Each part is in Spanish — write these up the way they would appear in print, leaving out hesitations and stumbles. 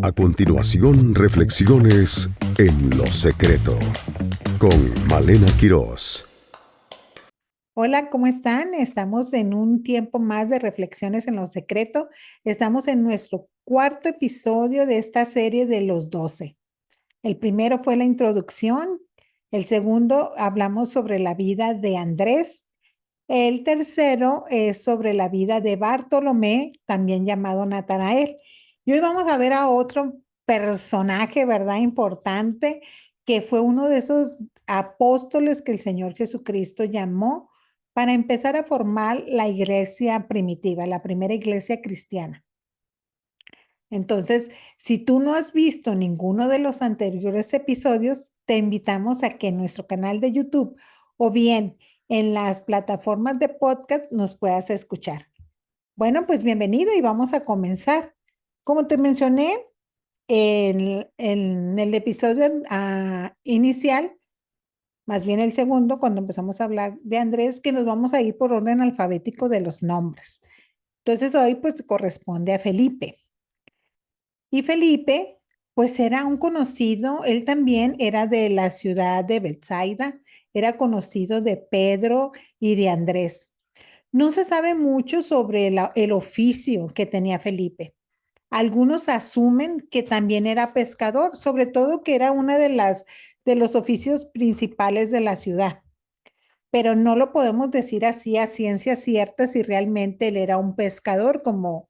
A continuación, reflexiones en lo secreto con Malena Quirós. Hola, ¿cómo están? Estamos en un tiempo más de reflexiones en lo secreto. Estamos en nuestro cuarto episodio de esta serie de los 12. El primero fue la introducción. El segundo hablamos sobre la vida de Andrés. El tercero es sobre la vida de Bartolomé, también llamado Natanael. Y hoy vamos a ver a otro personaje, ¿verdad? Importante, que fue uno de esos apóstoles que el Señor Jesucristo llamó para empezar a formar la iglesia primitiva, la primera iglesia cristiana. Entonces, si tú no has visto ninguno de los anteriores episodios, te invitamos a que en nuestro canal de YouTube o bien en las plataformas de podcast nos puedas escuchar. Bueno, pues bienvenido y vamos a comenzar. Como te mencioné en el episodio inicial, más bien el segundo, cuando empezamos a hablar de Andrés, que nos vamos a ir por orden alfabético de los nombres. Entonces hoy pues corresponde a Felipe. Y Felipe, pues era un conocido, él también era de la ciudad de Betsaida, era conocido de Pedro y de Andrés. No se sabe mucho sobre el oficio que tenía Felipe. Algunos asumen que también era pescador, sobre todo que era una de los oficios principales de la ciudad, pero no lo podemos decir así a ciencia cierta si realmente él era un pescador como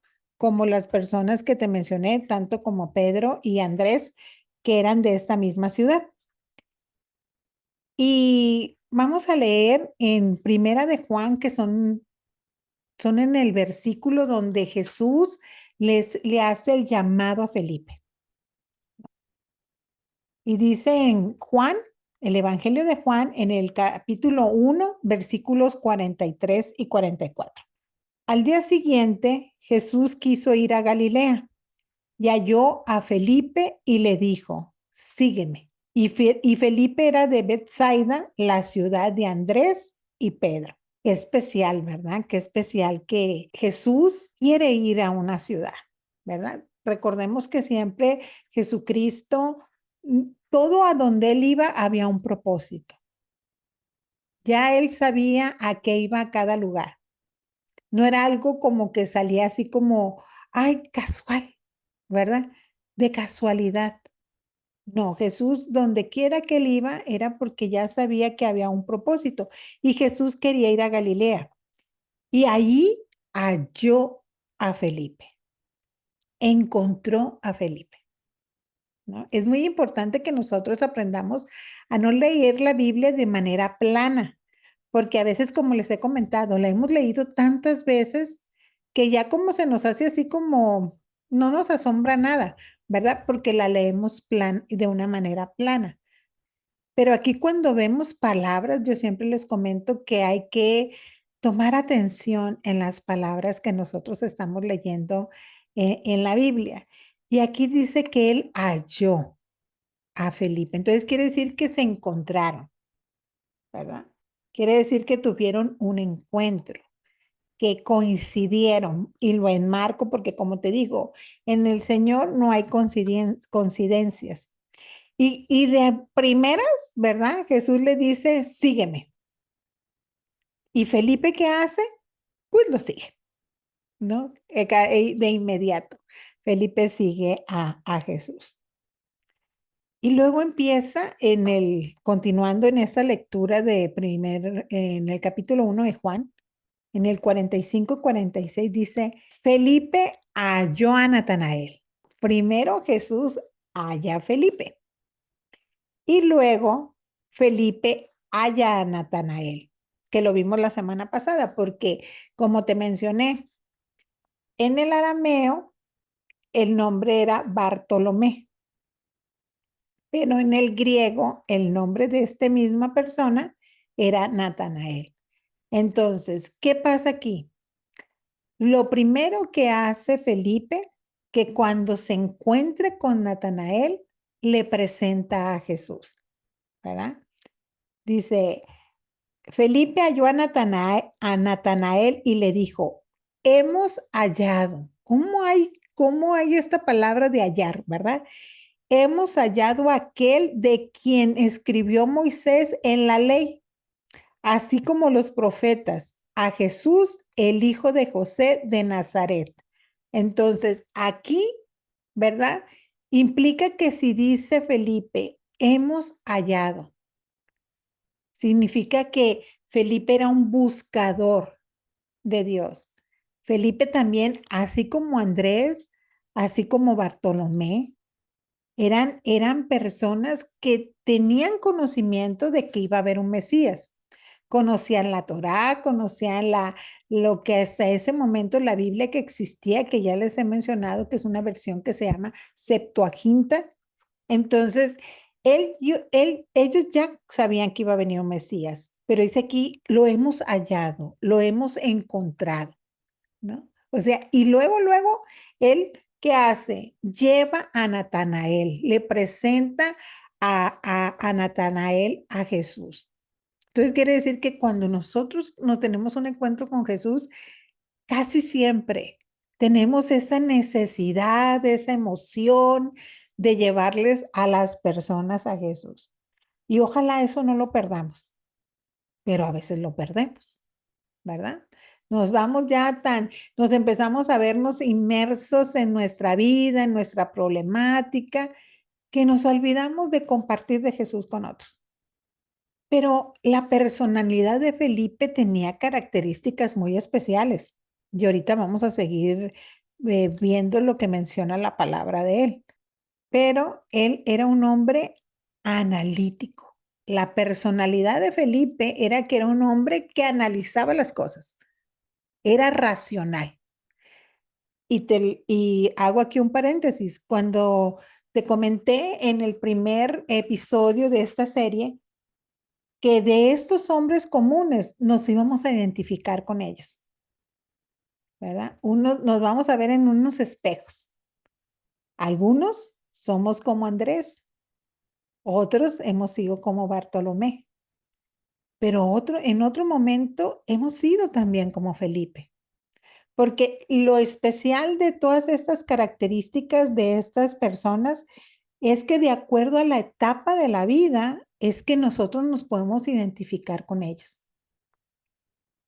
las personas que te mencioné, tanto como Pedro y Andrés, que eran de esta misma ciudad. Y vamos a leer en Primera de Juan, que son en el versículo donde Jesús le hace el llamado a Felipe. Y dice en Juan, el Evangelio de Juan, en el capítulo 1, versículos 43 y 44. Al día siguiente, Jesús quiso ir a Galilea y halló a Felipe y le dijo, sígueme. Y Felipe era de Betsaida, la ciudad de Andrés y Pedro. Qué especial, ¿verdad? Qué especial que Jesús quiere ir a una ciudad, ¿verdad? Recordemos que siempre Jesucristo, todo a donde él iba había un propósito. Ya él sabía a qué iba a cada lugar. No era algo como que salía así como, ay, casual, ¿verdad? De casualidad. No, Jesús, donde quiera que él iba, era porque ya sabía que había un propósito. Y Jesús quería ir a Galilea. Y ahí halló a Felipe, encontró a Felipe, ¿no? Es muy importante que nosotros aprendamos a no leer la Biblia de manera plana, porque a veces, como les he comentado, la hemos leído tantas veces que ya como se nos hace así como no nos asombra nada, ¿verdad? Porque la leemos de una manera plana. Pero aquí cuando vemos palabras, yo siempre les comento que hay que tomar atención en las palabras que nosotros estamos leyendo en la Biblia. Y aquí dice que él halló a Felipe. Entonces quiere decir que se encontraron, ¿verdad? Quiere decir que tuvieron un encuentro, que coincidieron. Y lo enmarco porque, como te digo, en el Señor no hay coincidencias. Y de primeras, ¿verdad? Jesús le dice, sígueme. ¿Y Felipe qué hace? Pues lo sigue, ¿no? De inmediato, Felipe sigue a Jesús. Y luego empieza continuando en esa lectura en el capítulo 1 de Juan, en el 45 y 46 dice, Felipe halló a Natanael. Primero Jesús halla a Felipe. Y luego Felipe halla a Natanael, que lo vimos la semana pasada, porque como te mencioné, en el arameo el nombre era Bartolomé, pero en el griego el nombre de esta misma persona era Natanael. Entonces, ¿qué pasa aquí? Lo primero que hace Felipe, que cuando se encuentre con Natanael, le presenta a Jesús, ¿verdad? Dice, Felipe halló a Natanael y le dijo, hemos hallado. cómo hay esta palabra de hallar, ¿verdad? Hemos hallado a aquel de quien escribió Moisés en la ley, así como los profetas, a Jesús, el hijo de José de Nazaret. Entonces, aquí, ¿verdad? Implica que si dice Felipe, hemos hallado, significa que Felipe era un buscador de Dios. Felipe también, así como Andrés, así como Bartolomé, eran personas que tenían conocimiento de que iba a haber un Mesías. Conocían la Torá, conocían lo que hasta ese momento la Biblia que existía, que ya les he mencionado, que es una versión que se llama Septuaginta. Entonces, ellos ya sabían que iba a venir un Mesías, pero dice aquí, lo hemos hallado, lo hemos encontrado, ¿no? O sea, y luego, él, ¿qué hace? Lleva a Natanael, le presenta a Natanael a Jesús. Entonces, quiere decir que cuando nosotros nos tenemos un encuentro con Jesús, casi siempre tenemos esa necesidad, esa emoción de llevarles a las personas a Jesús. Y ojalá eso no lo perdamos, pero a veces lo perdemos, ¿verdad? Nos vamos ya nos empezamos a vernos inmersos en nuestra vida, en nuestra problemática, que nos olvidamos de compartir de Jesús con otros. Pero la personalidad de Felipe tenía características muy especiales. Y ahorita vamos a seguir viendo lo que menciona la palabra de él. Pero él era un hombre analítico. La personalidad de Felipe era que era un hombre que analizaba las cosas, era racional. Y hago aquí un paréntesis. Cuando te comenté en el primer episodio de esta serie que de estos hombres comunes nos íbamos a identificar con ellos, ¿verdad? Nos vamos a ver en unos espejos. Algunos somos como Andrés, otros hemos sido como Bartolomé, pero en otro momento hemos sido también como Felipe. Porque lo especial de todas estas características de estas personas es que de acuerdo a la etapa de la vida, es que nosotros nos podemos identificar con ellos.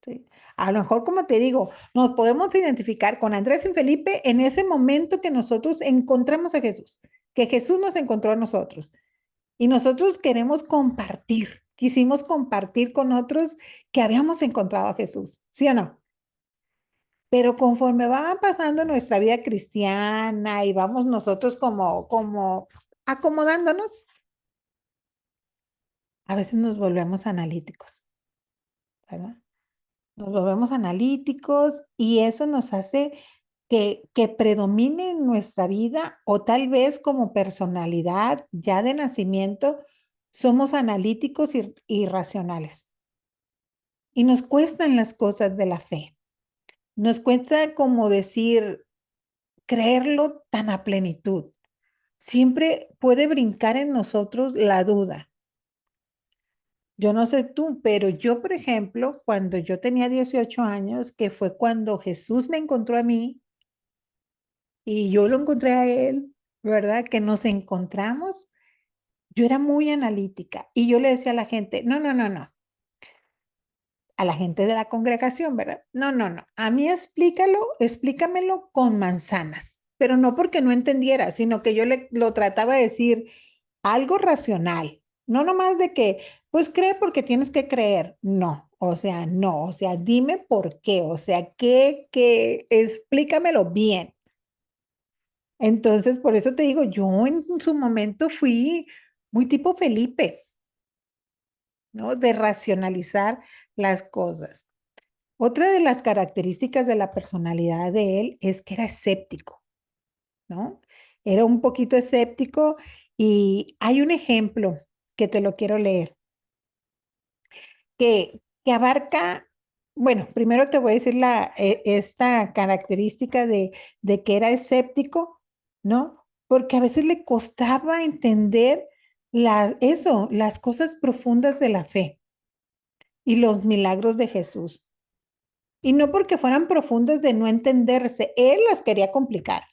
¿Sí? A lo mejor, como te digo, nos podemos identificar con Andrés y Felipe en ese momento que nosotros encontramos a Jesús, que Jesús nos encontró a nosotros. Y nosotros queremos compartir, quisimos compartir con otros que habíamos encontrado a Jesús, ¿sí o no? Pero conforme va pasando nuestra vida cristiana y vamos nosotros como acomodándonos, a veces nos volvemos analíticos, ¿verdad? Nos volvemos analíticos y eso nos hace que predomine en nuestra vida o tal vez como personalidad ya de nacimiento, somos analíticos y racionales. Y nos cuestan las cosas de la fe. Nos cuesta como decir, creerlo tan a plenitud. Siempre puede brincar en nosotros la duda. Yo no sé tú, pero yo, por ejemplo, cuando yo tenía 18 años, que fue cuando Jesús me encontró a mí y yo lo encontré a él, ¿verdad? Que nos encontramos, yo era muy analítica y yo le decía a la gente, no, no, no, no, a la gente de la congregación, ¿verdad? No, no, no, a mí explícamelo con manzanas, pero no porque no entendiera, sino que yo lo trataba de decir algo racional, no nomás de que, pues cree porque tienes que creer, no, o sea, no, o sea, dime por qué, o sea, explícamelo bien. Entonces, por eso te digo, yo en su momento fui muy tipo Felipe, ¿no? De racionalizar las cosas. Otra de las características de la personalidad de él es que era escéptico, ¿no? Era un poquito escéptico y hay un ejemplo que te lo quiero leer, que abarca, bueno, primero te voy a decir esta característica de que era escéptico, ¿no? Porque a veces le costaba entender las cosas profundas de la fe y los milagros de Jesús. Y no porque fueran profundas de no entenderse, él las quería complicar.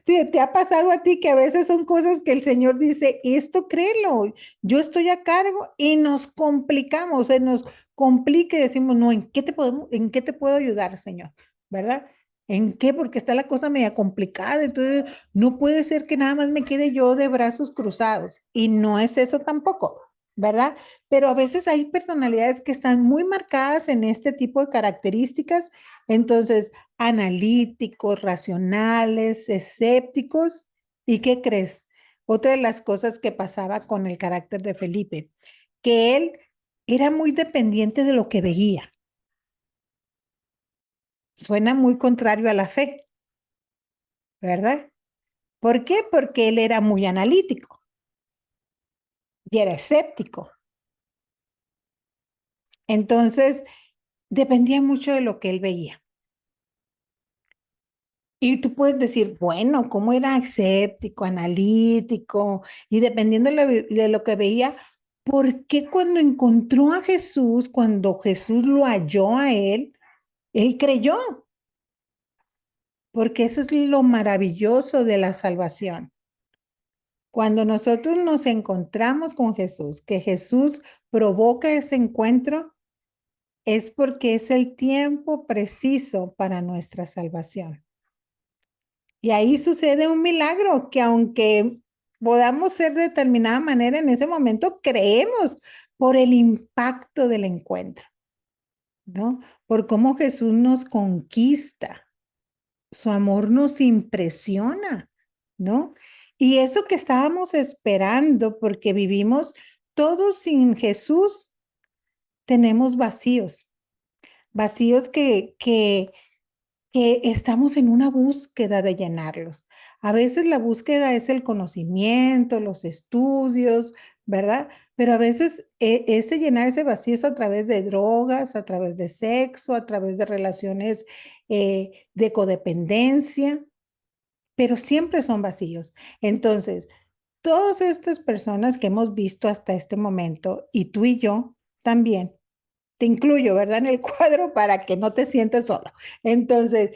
¿Te ha pasado a ti que a veces son cosas que el Señor dice, esto créelo, yo estoy a cargo y nos complicamos, se nos complica y decimos, no, en qué te puedo ayudar, Señor? ¿Verdad? ¿En qué? Porque está la cosa media complicada, entonces no puede ser que nada más me quede yo de brazos cruzados y no es eso tampoco, ¿verdad? Pero a veces hay personalidades que están muy marcadas en este tipo de características, entonces analíticos, racionales, escépticos. ¿Y qué crees? Otra de las cosas que pasaba con el carácter de Felipe, que él era muy dependiente de lo que veía. Suena muy contrario a la fe, ¿verdad? ¿Por qué? Porque él era muy analítico y era escéptico. Entonces, dependía mucho de lo que él veía. Y tú puedes decir, bueno, ¿cómo era escéptico, analítico? Y dependiendo de lo que veía, ¿por qué cuando encontró a Jesús, cuando Jesús lo halló a él creyó? Porque eso es lo maravilloso de la salvación. Cuando nosotros nos encontramos con Jesús, que Jesús provoca ese encuentro, es porque es el tiempo preciso para nuestra salvación. Y ahí sucede un milagro que aunque podamos ser de determinada manera en ese momento, creemos por el impacto del encuentro, ¿no? Por cómo Jesús nos conquista, su amor nos impresiona, ¿no? Y eso que estábamos esperando, porque vivimos todos sin Jesús, tenemos vacíos, vacíos que estamos en una búsqueda de llenarlos. A veces la búsqueda es el conocimiento, los estudios, ¿verdad? Pero a veces ese llenar ese vacío es a través de drogas, a través de sexo, a través de relaciones de codependencia, pero siempre son vacíos. Entonces, todas estas personas que hemos visto hasta este momento, y tú y yo también, te incluyo, ¿verdad? En el cuadro para que no te sientas solo. Entonces,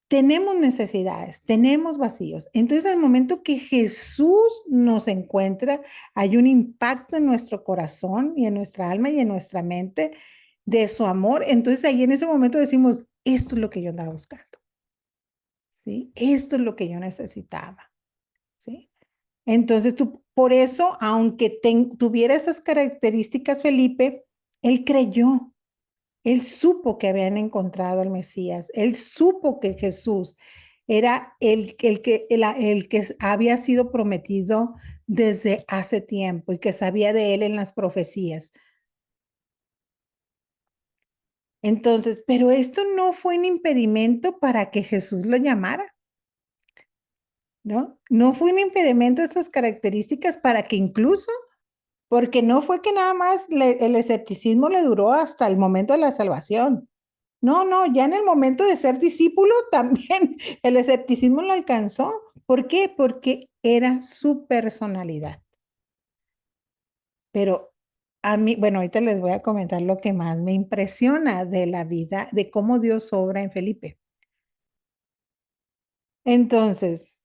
tenemos necesidades, tenemos vacíos. Entonces, al momento que Jesús nos encuentra, hay un impacto en nuestro corazón y en nuestra alma y en nuestra mente de su amor. Entonces, ahí en ese momento decimos, esto es lo que yo andaba buscando, ¿sí? Esto es lo que yo necesitaba, ¿sí? Entonces, tú, por eso, aunque tuviera esas características, Felipe, él creyó. Él supo que habían encontrado al Mesías. Él supo que Jesús era el que había sido prometido desde hace tiempo y que sabía de él en las profecías. Entonces, pero esto no fue un impedimento para que Jesús lo llamara, ¿no? No fue un impedimento estas características para que incluso, porque no fue que nada más el escepticismo le duró hasta el momento de la salvación. No, no, ya en el momento de ser discípulo también el escepticismo lo alcanzó. ¿Por qué? Porque era su personalidad. Pero a mí, bueno, ahorita les voy a comentar lo que más me impresiona de la vida, de cómo Dios obra en Felipe. Entonces,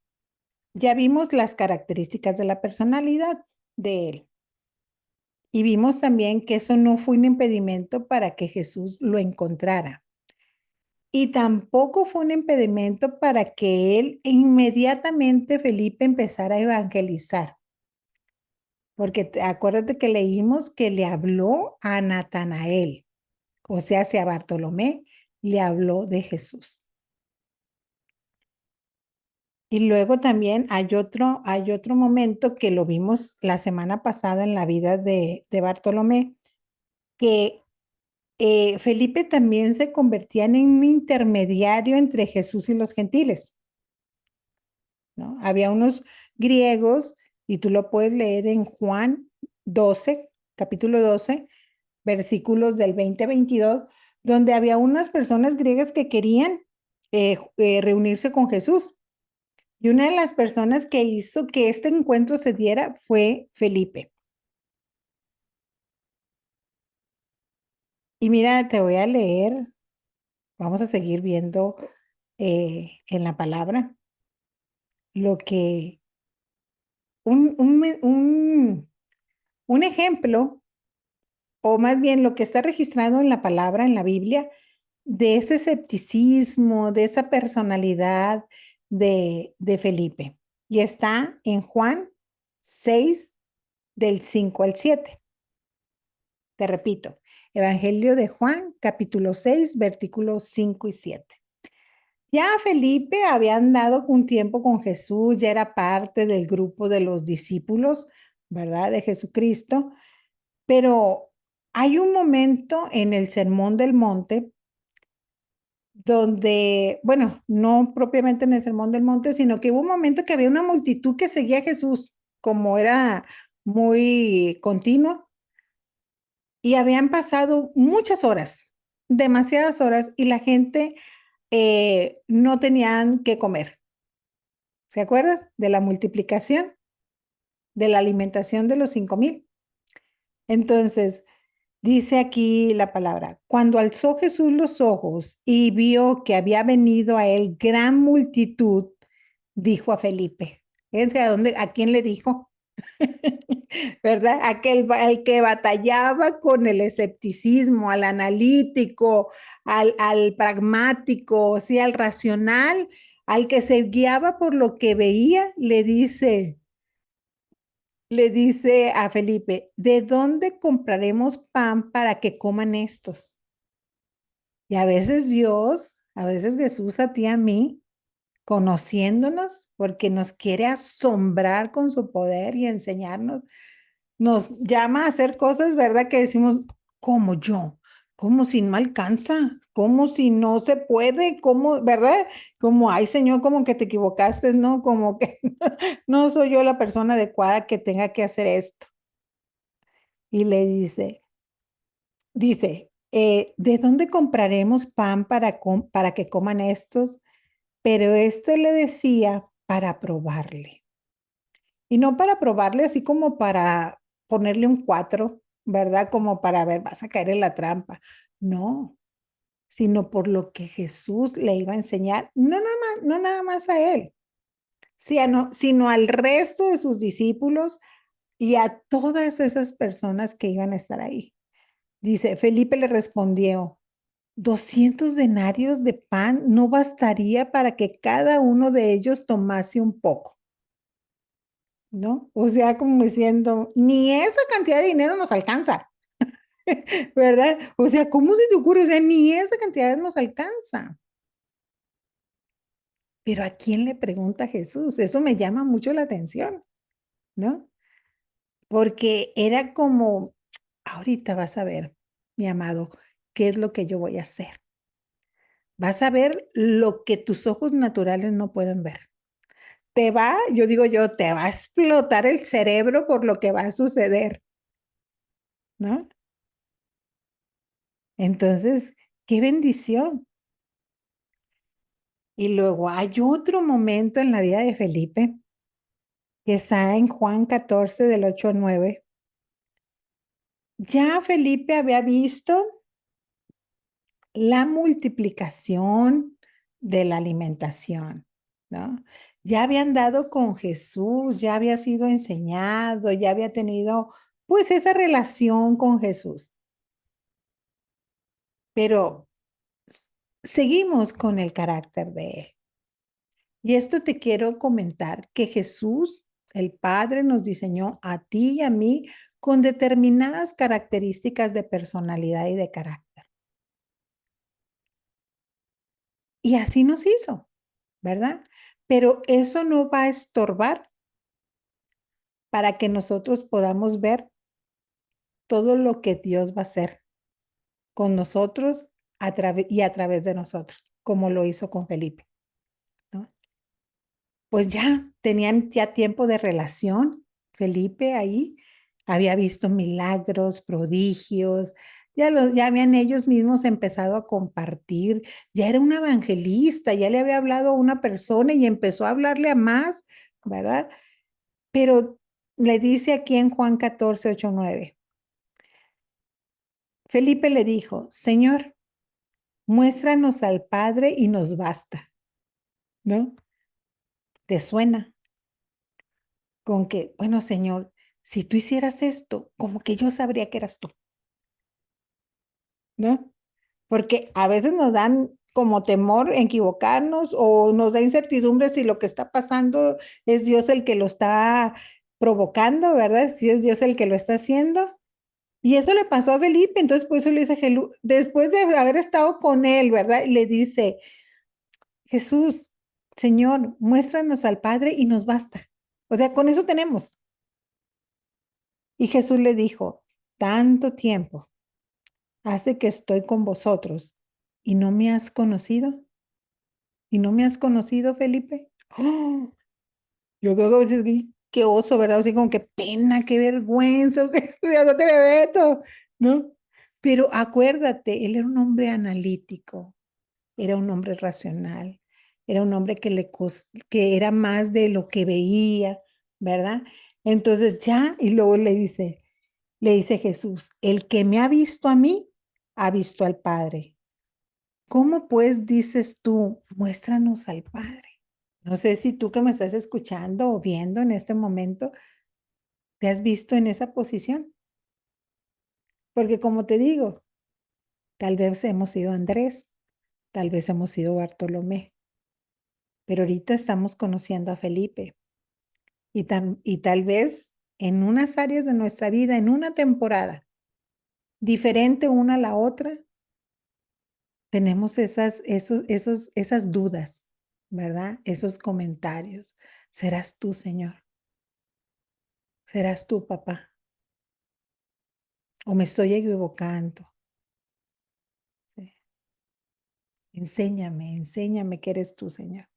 ya vimos las características de la personalidad de él y vimos también que eso no fue un impedimento para que Jesús lo encontrara. Y tampoco fue un impedimento para que él inmediatamente Felipe empezara a evangelizar, porque acuérdate que leímos que le habló a Natanael, o sea, hacia Bartolomé, le habló de Jesús. Y luego también hay otro momento que lo vimos la semana pasada en la vida de Bartolomé, que Felipe también se convertía en un intermediario entre Jesús y los gentiles. ¿No? Había unos griegos, y tú lo puedes leer en Juan 12, capítulo 12, versículos del 20 a 22, donde había unas personas griegas que querían reunirse con Jesús. Y una de las personas que hizo que este encuentro se diera fue Felipe. Y mira, te voy a leer, vamos a seguir viendo en la palabra. lo que, un, un, me- un ejemplo, o más bien lo que está registrado en la palabra, en la Biblia, de ese escepticismo, de esa personalidad de Felipe. Y está en Juan 6, del 5 al 7. Te repito, Evangelio de Juan, capítulo 6, versículos 5 y 7. Ya Felipe había andado un tiempo con Jesús, ya era parte del grupo de los discípulos, ¿verdad? De Jesucristo, pero hay un momento en el Sermón del Monte donde, bueno, no propiamente en el Sermón del Monte, sino que hubo un momento que había una multitud que seguía a Jesús, como era muy continuo, y habían pasado muchas horas, demasiadas horas, y la gente no tenían que comer. ¿Se acuerdan de la multiplicación, de la alimentación de los 5,000? Entonces, dice aquí la palabra, cuando alzó Jesús los ojos y vio que había venido a él gran multitud, dijo a Felipe. Fíjense a quién le dijo, ¿verdad? Al que batallaba con el escepticismo, al analítico, al pragmático, sí, al racional, al que se guiaba por lo que veía, le dice a Felipe, ¿de dónde compraremos pan para que coman estos? Y a veces Dios, a veces Jesús a ti, a mí, conociéndonos, porque nos quiere asombrar con su poder y enseñarnos, nos llama a hacer cosas, ¿verdad? Que decimos, como yo, como si no alcanza, como si no se puede, como, ¿verdad? Como, ay Señor, como que te equivocaste, ¿no? Como que no soy yo la persona adecuada que tenga que hacer esto. Y le dice, ¿de dónde compraremos pan para que coman estos? Pero esto le decía para probarle. Y no para probarle así como para ponerle un 4, ¿verdad? Como para ver, vas a caer en la trampa. No, sino por lo que Jesús le iba a enseñar, no nada más a él, sino al resto de sus discípulos y a todas esas personas que iban a estar ahí. Dice, Felipe le respondió, 200 denarios de pan no bastaría para que cada uno de ellos tomase un poco, ¿no? O sea, como diciendo, ni esa cantidad de dinero nos alcanza, ¿verdad? O sea, ¿cómo se te ocurre? O sea, ni esa cantidad nos alcanza. Pero ¿a quién le pregunta Jesús? Eso me llama mucho la atención, ¿no? Porque era como, ahorita vas a ver, mi amado, qué es lo que yo voy a hacer. Vas a ver lo que tus ojos naturales no pueden ver. Yo, te va a explotar el cerebro por lo que va a suceder, ¿no? Entonces, qué bendición. Y luego hay otro momento en la vida de Felipe que está en Juan 14 del 8 al 9. Ya Felipe había visto la multiplicación de la alimentación, ¿no? Ya había andado con Jesús, ya había sido enseñado, ya había tenido pues esa relación con Jesús. Pero seguimos con el carácter de él. Y esto te quiero comentar que Jesús, el Padre, nos diseñó a ti y a mí con determinadas características de personalidad y de carácter. Y así nos hizo, ¿verdad? Pero eso no va a estorbar para que nosotros podamos ver todo lo que Dios va a hacer con nosotros y a través de nosotros, como lo hizo con Felipe, ¿no? Pues ya tenían ya tiempo de relación, Felipe ahí había visto milagros, prodigios, ya habían ellos mismos empezado a compartir, ya era un evangelista, ya le había hablado a una persona y empezó a hablarle a más, ¿verdad? Pero le dice aquí en Juan 14, 8, 9, Felipe le dijo, Señor, muéstranos al Padre y nos basta, ¿no? ¿Te suena? Con que, bueno, Señor, si tú hicieras esto, como que yo sabría que eras tú, ¿no? Porque a veces nos dan como temor en equivocarnos o nos da incertidumbre si lo que está pasando es Dios el que lo está provocando, ¿verdad? Si es Dios el que lo está haciendo. Y eso le pasó a Felipe, entonces por eso le dice Jesús, después de haber estado con él, ¿verdad? Y le dice, Jesús, Señor, muéstranos al Padre y nos basta. O sea, con eso tenemos. Y Jesús le dijo, tanto tiempo hace que estoy con vosotros y no me has conocido. ¿Y no me has conocido, Felipe? ¡Oh! Yo creo que a veces, qué oso, ¿verdad? O sea, como qué pena, qué vergüenza, o sea, ya no te me meto, ¿no? Pero acuérdate, él era un hombre analítico, era un hombre racional, era un hombre que era más de lo que veía, ¿verdad? Entonces ya, y luego le dice Jesús, el que me ha visto a mí, ha visto al Padre. ¿Cómo pues dices tú, muéstranos al Padre? No sé si tú que me estás escuchando o viendo en este momento, te has visto en esa posición. Porque como te digo, tal vez hemos sido Andrés, tal vez hemos sido Bartolomé, pero ahorita estamos conociendo a Felipe y tal vez en unas áreas de nuestra vida, en una temporada, diferente una a la otra, tenemos esas dudas, ¿verdad? Esos comentarios. ¿Serás tú, Señor? ¿Serás tú, papá? ¿O me estoy equivocando? Sí. Enséñame, enséñame que eres tú, Señor.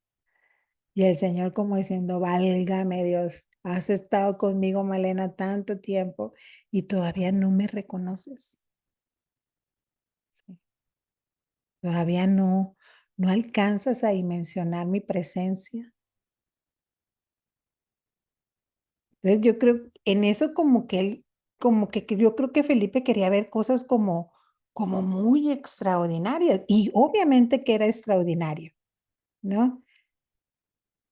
Y el Señor como diciendo, válgame Dios, has estado conmigo, Malena, tanto tiempo y todavía no me reconoces. Sí. Todavía no alcanzas a dimensionar mi presencia. Entonces yo creo en eso como que él, como que yo creo que Felipe quería ver cosas como muy extraordinarias y obviamente que era extraordinario, ¿no?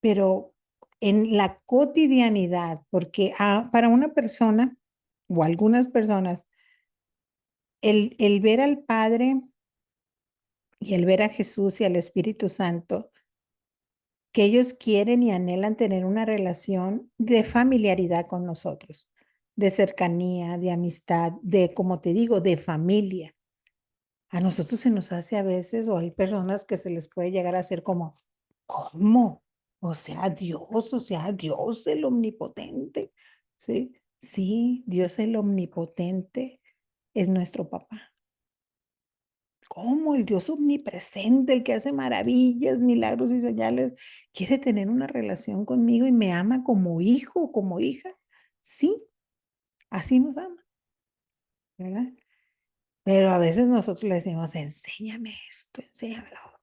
Pero en la cotidianidad, porque para una persona o algunas personas, el ver al Padre y el ver a Jesús y al Espíritu Santo, que ellos quieren y anhelan tener una relación de familiaridad con nosotros, de cercanía, de amistad, de, como te digo, de familia. A nosotros se nos hace a veces, o hay personas que se les puede llegar a hacer como, ¿cómo? O sea, Dios el omnipotente, ¿sí? Sí, Dios el omnipotente es nuestro papá. ¿Cómo? El Dios omnipresente, el que hace maravillas, milagros y señales, quiere tener una relación conmigo y me ama como hijo, como hija. Sí, así nos ama, ¿verdad? Pero a veces nosotros le decimos, enséñame esto, enséñame lo otro.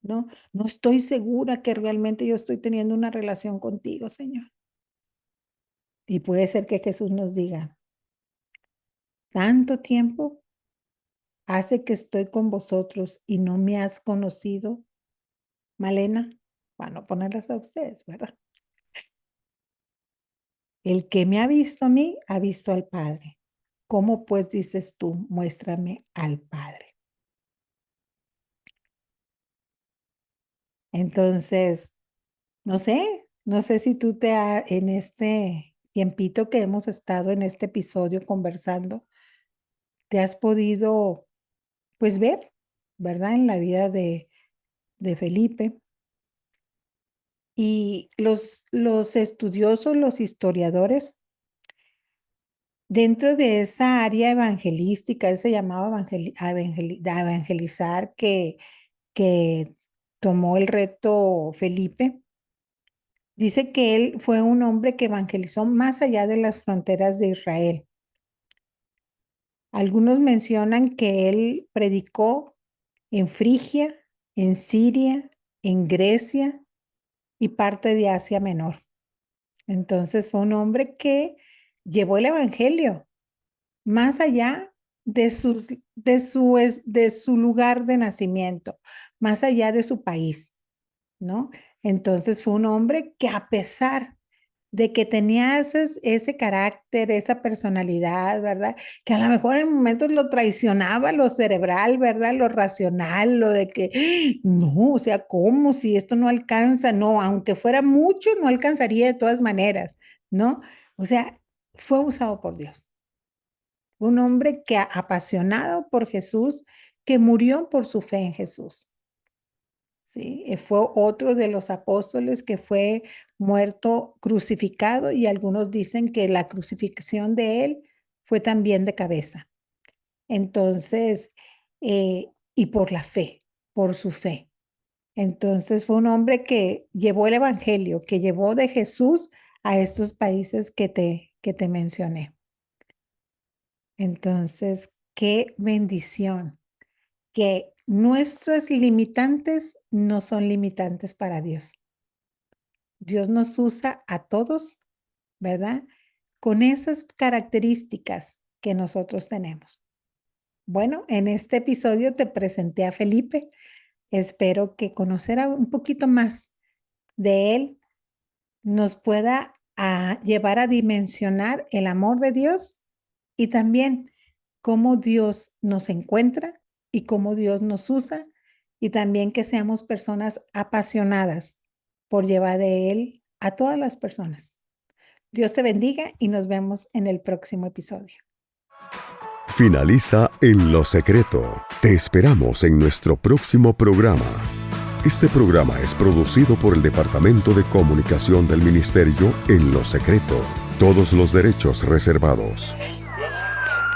No, no estoy segura que realmente yo estoy teniendo una relación contigo, Señor. Y puede ser que Jesús nos diga, tanto tiempo hace que estoy con vosotros y no me has conocido, Malena, para no ponerlas a ustedes, ¿verdad? El que me ha visto a mí, ha visto al Padre. ¿Cómo pues dices tú, muéstrame al Padre? Entonces, no sé si tú en este tiempito que hemos estado en este episodio conversando, te has podido, pues, ver, ¿verdad? En la vida de Felipe. Y los estudiosos, los historiadores, dentro de esa área evangelística, él se llamaba evangelizar, que tomó el reto Felipe, dice que él fue un hombre que evangelizó más allá de las fronteras de Israel. Algunos mencionan que él predicó en Frigia, en Siria, en Grecia y parte de Asia Menor. Entonces fue un hombre que llevó el evangelio más allá de su lugar de nacimiento, más allá de su país, ¿no? Entonces fue un hombre que a pesar de que tenía ese carácter, esa personalidad, ¿verdad? Que a lo mejor en momentos lo traicionaba lo cerebral, ¿verdad? Lo racional, lo de que no, o sea, ¿cómo? Si esto no alcanza, no, aunque fuera mucho, no alcanzaría de todas maneras, ¿no? O sea, fue usado por Dios. Un hombre que apasionado por Jesús, que murió por su fe en Jesús. ¿Sí? Fue otro de los apóstoles que fue muerto crucificado y algunos dicen que la crucifixión de él fue también de cabeza. Entonces, y por la fe, por su fe. Entonces fue un hombre que llevó el evangelio, que llevó de Jesús a estos países que te mencioné. Entonces, qué bendición que nuestros limitantes no son limitantes para Dios. Dios nos usa a todos, ¿verdad? Con esas características que nosotros tenemos. Bueno, en este episodio te presenté a Felipe. Espero que conocer un poquito más de él nos pueda llevar a dimensionar el amor de Dios y también cómo Dios nos encuentra y cómo Dios nos usa y también que seamos personas apasionadas por llevar de Él a todas las personas. Dios te bendiga y nos vemos en el próximo episodio. Finaliza En lo Secreto. Te esperamos en nuestro próximo programa. Este programa es producido por el Departamento de Comunicación del Ministerio En lo Secreto. Todos los derechos reservados.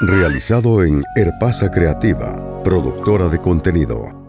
Realizado en Herpasa Creativa, productora de contenido.